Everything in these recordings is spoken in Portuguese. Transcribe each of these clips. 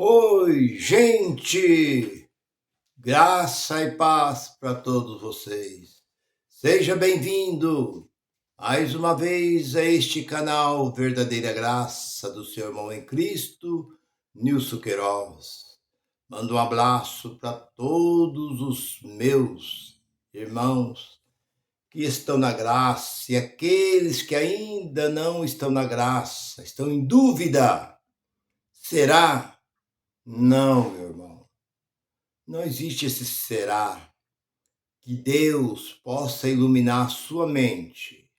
Oi, gente! Graça e paz para todos vocês. Seja bem-vindo mais uma vez a este canal Verdadeira Graça do seu irmão em Cristo, Nilson Queiroz. Mando um abraço para todos os meus irmãos que estão na graça e aqueles que ainda não estão na graça, estão em dúvida. Será? Não, meu irmão. Não existe esse será. Que Deus possa iluminar sua mente,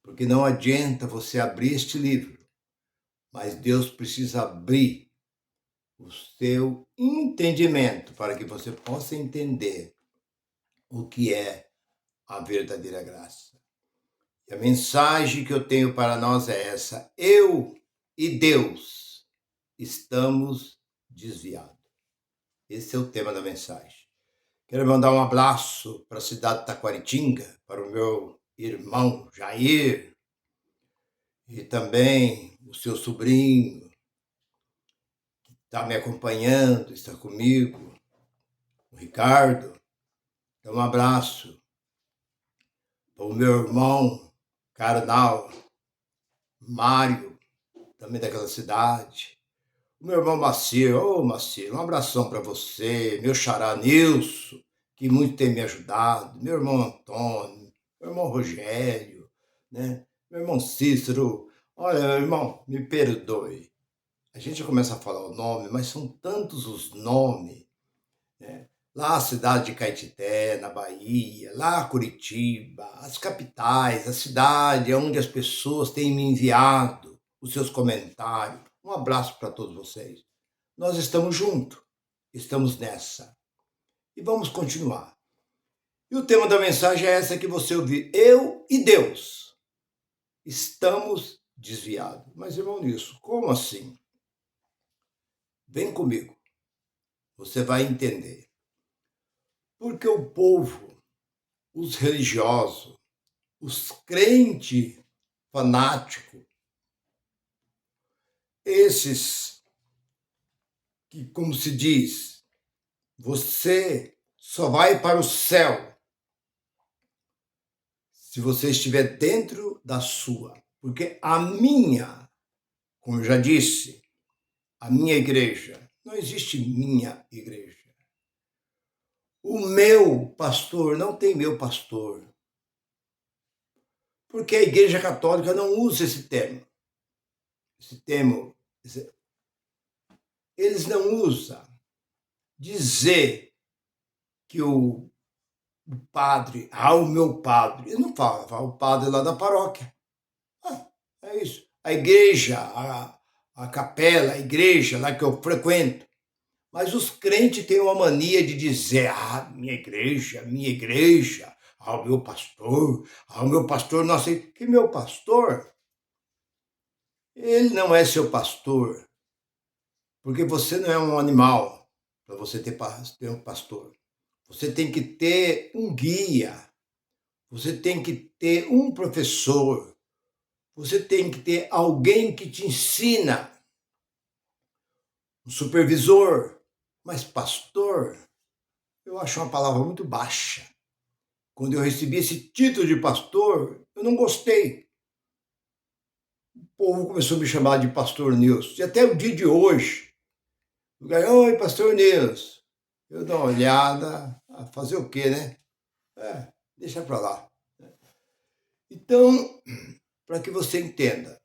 porque não adianta você abrir este livro, mas Deus precisa abrir o seu entendimento para que você possa entender o que é a verdadeira graça. E a mensagem que eu tenho para nós é essa: eu e Deus estamos desviados. Esse é o tema da mensagem. Quero mandar um abraço para a cidade de Taquaritinga, para o meu irmão Jair, e também o seu sobrinho, que está me acompanhando, está comigo, o Ricardo. Então, um abraço para o meu irmão Carnal, Mário, também daquela cidade. O meu irmão Macir, Macir, um abração para você, meu xará Nilson, que muito tem me ajudado, meu irmão Antônio, meu irmão Rogério, né? Meu irmão Cícero. Olha, irmão, me perdoe. A gente começa a falar o nome, mas são tantos os nomes, né? Lá a cidade de Caetité, na Bahia, lá Curitiba, as capitais, a cidade onde as pessoas têm me enviado os seus comentários. Um abraço para todos vocês. Nós estamos juntos, estamos nessa. E vamos continuar. E o tema da mensagem é essa que você ouviu. Eu e Deus estamos desviados. Mas, irmão Nilson, como assim? Vem comigo. Você vai entender. Porque o povo, os religiosos, os crentes fanáticos, esses que, como se diz, você só vai para o céu se você estiver dentro da sua. Porque a minha, como eu já disse, a minha igreja, não existe minha igreja. O meu pastor, não tem meu pastor. Porque a igreja católica não usa esse termo. Esse termo, eles não usam. Dizer que o padre, o meu padre, ele não fala, o padre lá da paróquia. É isso. A igreja, a capela, a igreja lá que eu frequento. Mas os crentes têm uma mania de dizer, minha igreja, o meu pastor, não sei. Que meu pastor? Ele não é seu pastor, porque você não é um animal para você ter um pastor. Você tem que ter um guia, você tem que ter um professor, você tem que ter alguém que te ensina, um supervisor. Mas pastor, eu acho uma palavra muito baixa. Quando eu recebi esse título de pastor, eu não gostei. O povo começou a me chamar de pastor Nilson. E até o dia de hoje, oi, pastor Nilson. Eu dou uma olhada, fazer o quê, né? Deixa para lá. Então, para que você entenda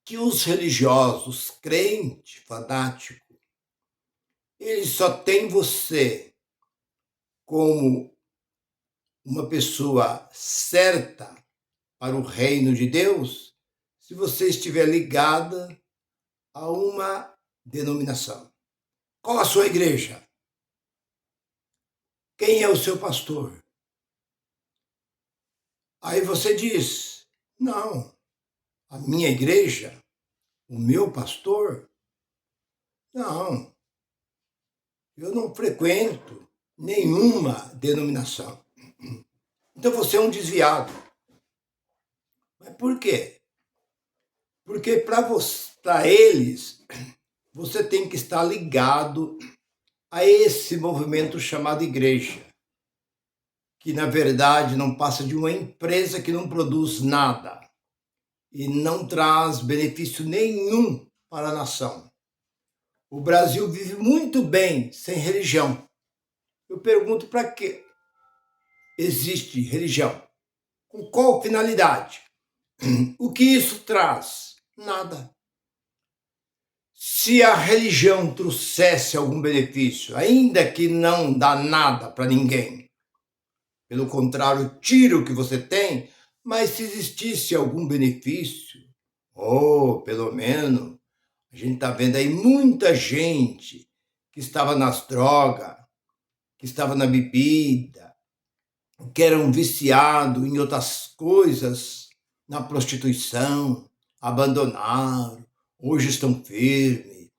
que os religiosos, crentes, fanáticos, eles só têm você como uma pessoa certa para o reino de Deus se você estiver ligada a uma denominação. Qual a sua igreja? Quem é o seu pastor? Aí você diz, não, a minha igreja, o meu pastor, não, eu não frequento nenhuma denominação. Então você é um desviado. Mas por quê? Porque para eles, você tem que estar ligado a esse movimento chamado igreja, que na verdade não passa de uma empresa que não produz nada e não traz benefício nenhum para a nação. O Brasil vive muito bem sem religião. Eu pergunto, para que existe religião? Com qual finalidade? O que isso traz? Nada. Se a religião trouxesse algum benefício, ainda que não dá nada para ninguém, pelo contrário, tira o que você tem, mas se existisse algum benefício, ou pelo menos, a gente está vendo aí muita gente que estava nas drogas, que estava na bebida, que eram viciados em outras coisas, na prostituição, abandonaram, hoje estão firmes.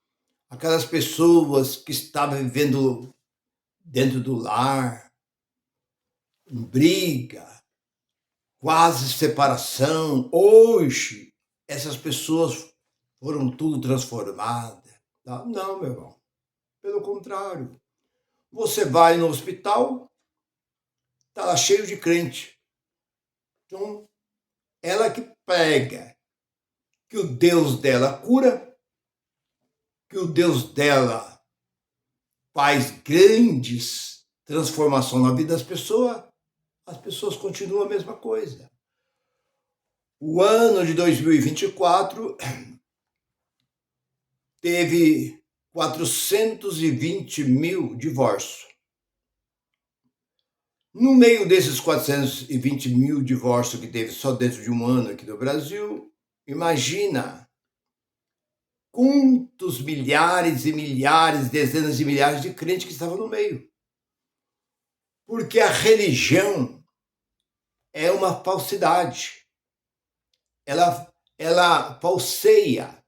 Aquelas pessoas que estavam vivendo dentro do lar, em briga, quase separação, hoje essas pessoas foram tudo transformadas. Tá? Não, meu irmão. Pelo contrário. Você vai no hospital, está lá cheio de crente. Então, ela que prega que o Deus dela cura, que o Deus dela faz grandes transformações na vida das pessoas, as pessoas continuam a mesma coisa. O ano de 2024 teve 420 mil divórcios. No meio desses 420 mil divórcios que teve só dentro de um ano aqui no Brasil, imagina quantos milhares e milhares, dezenas de milhares de crentes que estavam no meio. Porque a religião é uma falsidade. Ela falseia.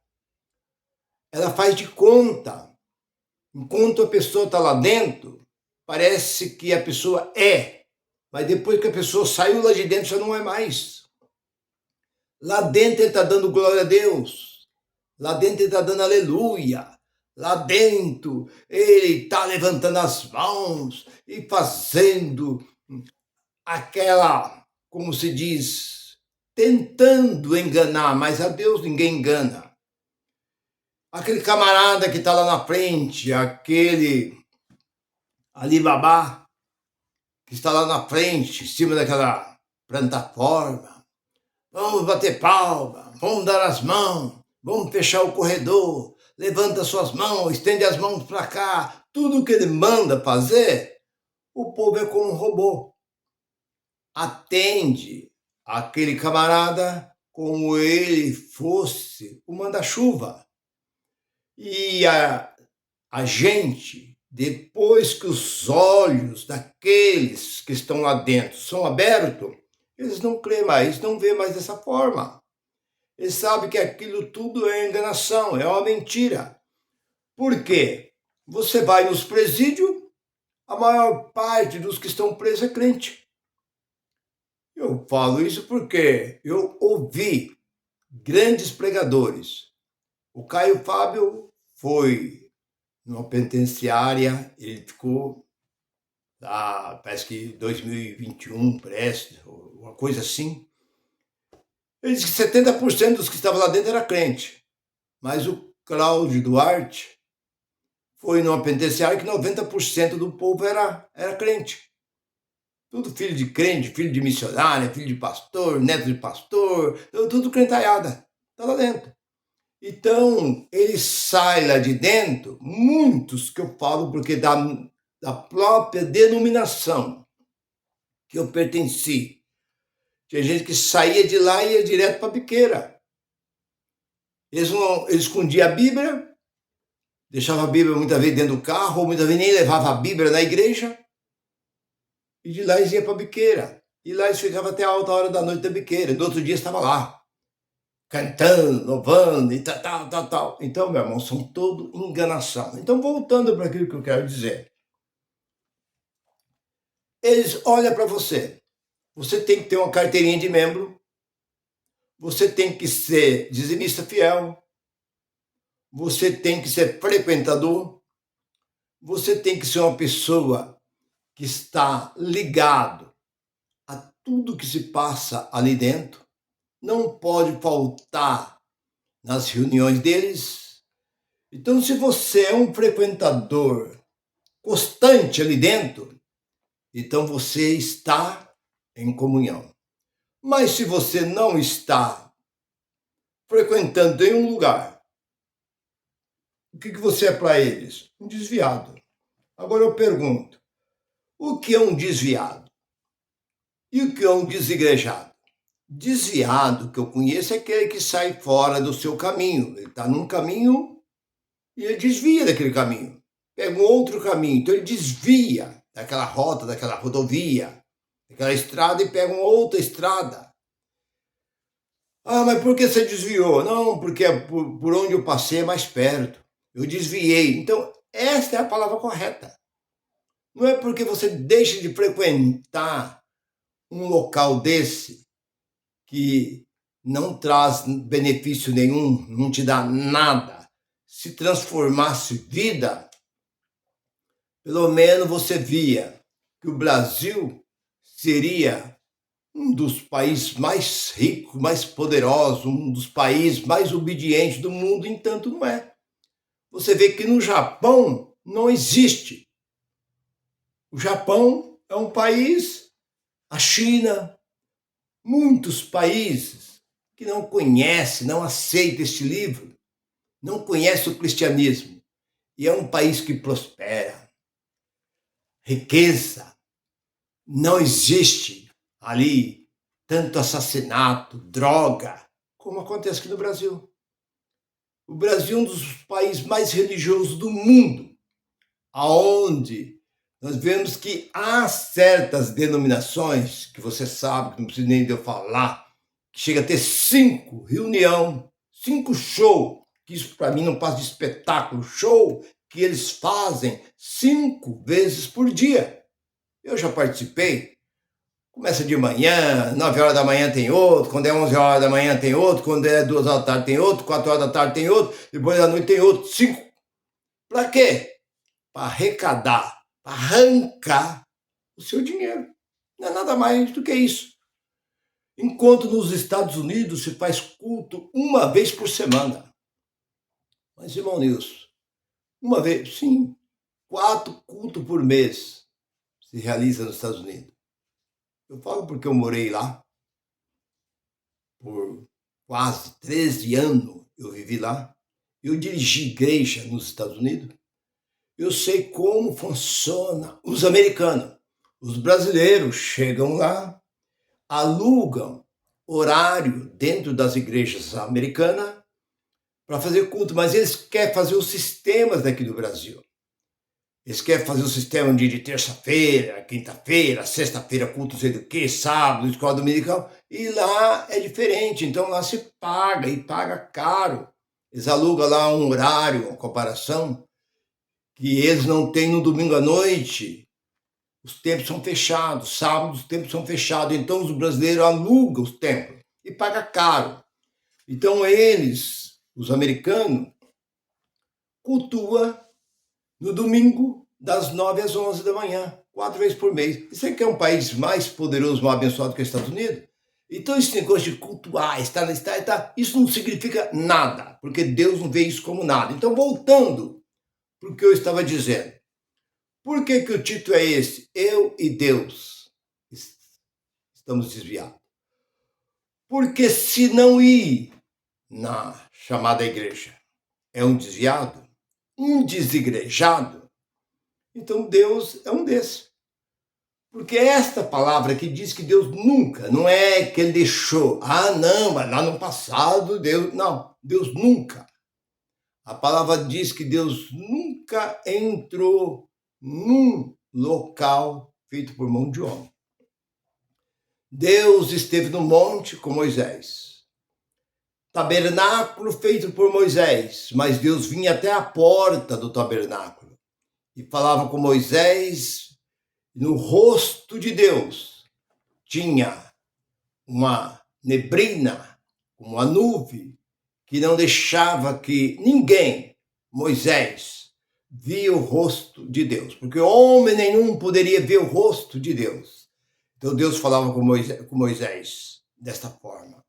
Ela faz de conta. Enquanto a pessoa está lá dentro, parece que a pessoa é. Mas depois que a pessoa saiu lá de dentro, já não é mais. Lá dentro ele está dando glória a Deus. Lá dentro ele está dando aleluia. Lá dentro ele está levantando as mãos e fazendo aquela, como se diz, tentando enganar, mas a Deus ninguém engana. Aquele camarada que está lá na frente, aquele Alibaba, que está lá na frente, em cima daquela plataforma. Vamos bater palma, vamos dar as mãos, vamos fechar o corredor, levanta suas mãos, estende as mãos para cá. Tudo que ele manda fazer, o povo é como um robô. Atende aquele camarada como ele fosse o manda-chuva. E a gente, depois que os olhos daqueles que estão lá dentro são abertos, eles não creem mais, não vêem mais dessa forma. Eles sabem que aquilo tudo é enganação, é uma mentira. Por quê? Você vai nos presídios, a maior parte dos que estão presos é crente. Eu falo isso porque eu ouvi grandes pregadores. O Caio Fábio foi numa penitenciária, ele ficou, parece que 2021, parece, uma coisa assim. Ele disse que 70% dos que estavam lá dentro era crente. Mas o Cláudio Duarte foi numa penitenciária que 90% do povo era crente. Tudo filho de crente, filho de missionário, filho de pastor, neto de pastor, tudo crentaiada. Está lá dentro. Então, ele sai lá de dentro, muitos que eu falo, porque da própria denominação que eu pertenci. Tinha gente que saía de lá e ia direto para a biqueira. Eles escondiam a Bíblia, deixavam a Bíblia muitas vezes dentro do carro, ou muitas vezes nem levavam a Bíblia na igreja, e de lá eles iam para a biqueira. E lá eles ficavam até a alta hora da noite da biqueira. No outro dia estava lá, cantando, louvando e tal. Então, meu irmão, são tudo enganação. Então, voltando para aquilo que eu quero dizer. Eles olham para você. Você tem que ter uma carteirinha de membro. Você tem que ser dizimista fiel. você tem que ser frequentador, você tem que ser uma pessoa que está ligado a tudo que se passa ali dentro, não pode faltar nas reuniões deles. Então, se você é um frequentador constante ali dentro, então você está em comunhão. Mas se você não está frequentando em um lugar, o que você é para eles? Um desviado. Agora eu pergunto, o que é um desviado? E o que é um desigrejado? Desviado, que eu conheço, é aquele que sai fora do seu caminho. Ele está num caminho e ele desvia daquele caminho. Pega um outro caminho, então ele desvia daquela rota, daquela rodovia, daquela estrada e pega uma outra estrada. Ah, mas por que você desviou? Não, porque por onde eu passei é mais perto. Eu desviei. Então, esta é a palavra correta. Não é porque você deixa de frequentar um local desse que não traz benefício nenhum, não te dá nada. Se transformasse vida, pelo menos você via que o Brasil seria um dos países mais ricos, mais poderosos, um dos países mais obedientes do mundo, entanto não é. Você vê que no Japão não existe. O Japão é um país, a China, muitos países que não conhecem, não aceitam este livro, não conhecem o cristianismo. E é um país que prospera, riqueza, não existe ali tanto assassinato, droga, como acontece aqui no Brasil. O Brasil é um dos países mais religiosos do mundo, aonde nós vemos que há certas denominações, que você sabe, que não precisa nem de eu falar, que chega a ter 5 reuniões, 5 shows, que isso para mim não passa de espetáculo, show que eles fazem 5 vezes por dia. Eu já participei. Começa de manhã, 9 horas da manhã tem outro, quando é 11 horas da manhã tem outro, quando é 2 horas da tarde tem outro, 4 horas da tarde tem outro, depois da noite tem outro, 5. Para quê? Para arrecadar, para arrancar o seu dinheiro. Não é nada mais do que isso. Enquanto nos Estados Unidos se faz culto uma vez por semana. Mas, irmão Nilson, uma vez, sim, 4 cultos por mês se realiza nos Estados Unidos. Eu falo porque eu morei lá por quase 13 anos, eu vivi lá. Eu dirigi igreja nos Estados Unidos. Eu sei como funciona os americanos. Os brasileiros chegam lá, alugam horário dentro das igrejas americanas para fazer culto, mas eles querem fazer os sistemas daqui do Brasil. Eles querem fazer o sistema de terça-feira, quinta-feira, sexta-feira, culto, sei do que, sábado, escola dominical, e lá é diferente, então lá se paga, e paga caro. Eles alugam lá um horário, uma comparação, que eles não têm no domingo à noite. Os templos são fechados, sábado os templos são fechados, então os brasileiros alugam os templos e paga caro. Então eles, os americanos, cultuam no domingo, das 9 às 11 da manhã, 4 vezes por mês. Isso aqui é um país mais poderoso, mais abençoado que os Estados Unidos. Então esse negócio de cultuar, isso não significa nada, porque Deus não vê isso como nada. Então, voltando para o que eu estava dizendo. Por que o título é esse? Eu e Deus estamos desviados. Porque se não ir na chamada igreja é um desviado, um desigrejado, então Deus é um desses. Porque esta palavra que diz que Deus nunca, não é que ele deixou, não, mas lá no passado Deus, não, Deus nunca. A palavra diz que Deus nunca entrou num local feito por mão de homem. Deus esteve no monte com Moisés. Tabernáculo feito por Moisés, mas Deus vinha até a porta do tabernáculo e falava com Moisés. No rosto de Deus tinha uma neblina, uma nuvem, que não deixava que ninguém, Moisés, via o rosto de Deus, porque homem nenhum poderia ver o rosto de Deus. Então Deus falava com Moisés desta forma.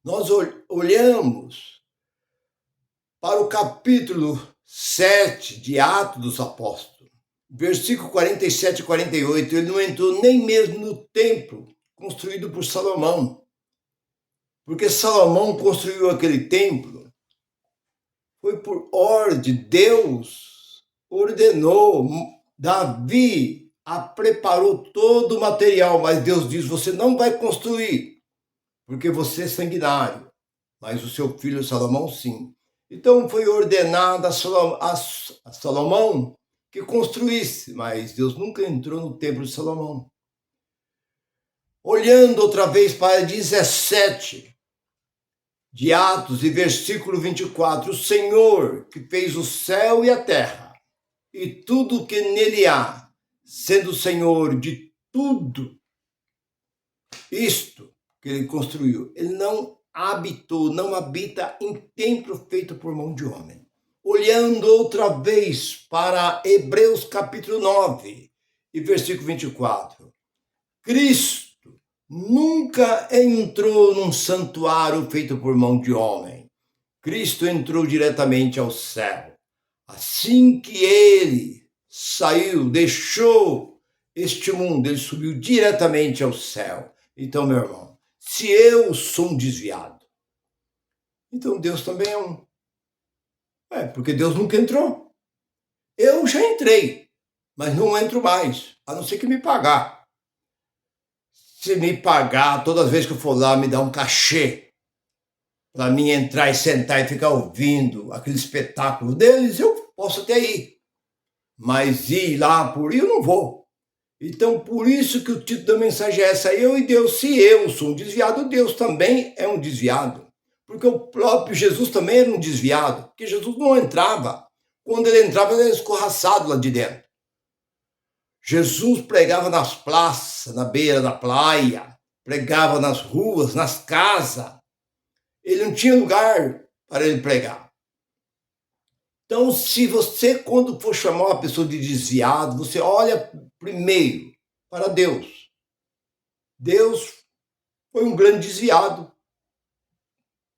Nós olhamos para o capítulo 7 de Atos dos Apóstolos, versículo 47 e 48, ele não entrou nem mesmo no templo construído por Salomão, porque Salomão construiu aquele templo, foi por ordem, Deus ordenou, Davi preparou todo o material, mas Deus diz, você não vai construir, porque você é sanguinário, mas o seu filho Salomão sim. Então foi ordenado a Salomão que construísse, mas Deus nunca entrou no templo de Salomão. Olhando outra vez para 17 de Atos e versículo 24, o Senhor que fez o céu e a terra e tudo que nele há, sendo o Senhor de tudo isto que ele construiu, ele não habitou, não habita em templo feito por mão de homem. Olhando outra vez para Hebreus capítulo 9 e versículo 24, Cristo nunca entrou num santuário feito por mão de homem. Cristo entrou diretamente ao céu. Assim que ele saiu, deixou este mundo, ele subiu diretamente ao céu. Então, meu irmão, se eu sou um desviado, então Deus também é um. Porque Deus nunca entrou. Eu já entrei, mas não entro mais, a não ser que me pagar. Se me pagar, todas as vezes que eu for lá, me dá um cachê para mim entrar e sentar e ficar ouvindo aquele espetáculo deles, eu posso até ir. Mas ir lá por ir, eu não vou. Então, por isso que o título da mensagem é essa, eu e Deus. Se eu sou um desviado, Deus também é um desviado. Porque o próprio Jesus também era um desviado, porque Jesus não entrava. Quando ele entrava, ele era escorraçado lá de dentro. Jesus pregava nas praças, na beira da praia, pregava nas ruas, nas casas. Ele não tinha lugar para ele pregar. Então, se você, quando for chamar uma pessoa de desviado, você olha primeiro para Deus. Deus foi um grande desviado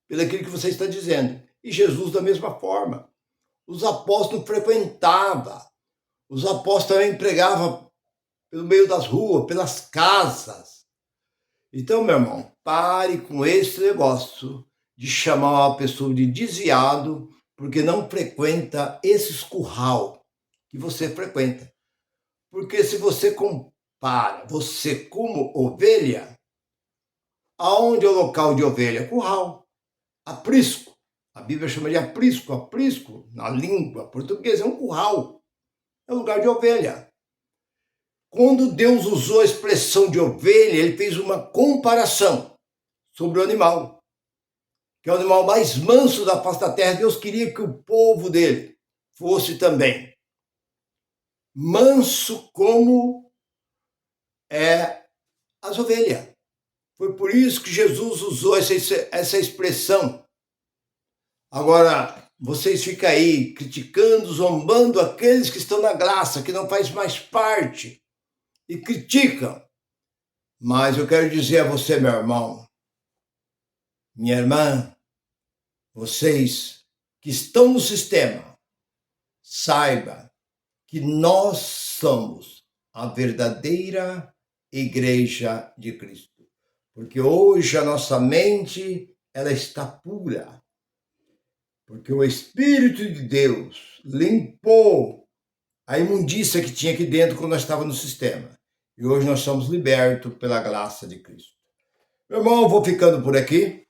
pelo aquilo que você está dizendo. E Jesus da mesma forma. Os apóstolos frequentavam. Os apóstolos também pregavam pelo meio das ruas, pelas casas. Então, meu irmão, pare com esse negócio de chamar uma pessoa de desviado porque não frequenta esses curral que você frequenta. Porque se você compara você como ovelha, aonde é o local de ovelha? Curral, aprisco. A Bíblia chama de aprisco. Aprisco, na língua portuguesa, é um curral. É um lugar de ovelha. Quando Deus usou a expressão de ovelha, ele fez uma comparação sobre o animal, que é o animal mais manso da face da terra. Deus queria que o povo dele fosse também manso como é as ovelhas. Foi por isso que Jesus usou essa expressão. Agora, vocês ficam aí criticando, zombando aqueles que estão na graça, que não faz mais parte, e criticam. Mas eu quero dizer a você, meu irmão, minha irmã, vocês que estão no sistema, saiba que nós somos a verdadeira igreja de Cristo. Porque hoje a nossa mente, ela está pura. Porque o Espírito de Deus limpou a imundícia que tinha aqui dentro quando nós estávamos no sistema. E hoje nós somos libertos pela graça de Cristo. Meu irmão, eu vou ficando por aqui.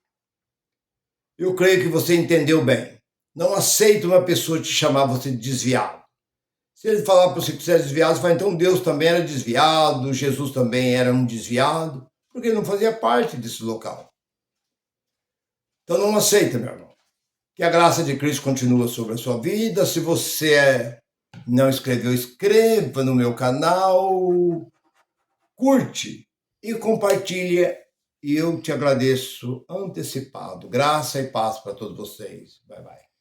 Eu creio que você entendeu bem. Não aceita uma pessoa te chamar você de desviado. Se ele falar para você que você é desviado, você fala, então Deus também era desviado, Jesus também era um desviado, porque ele não fazia parte desse local. Então não aceita, meu irmão. Que a graça de Cristo continue sobre a sua vida. Se você não inscreveu, inscreva no meu canal, curte e compartilhe e eu te agradeço antecipado. Graça e paz para todos vocês. Bye, bye.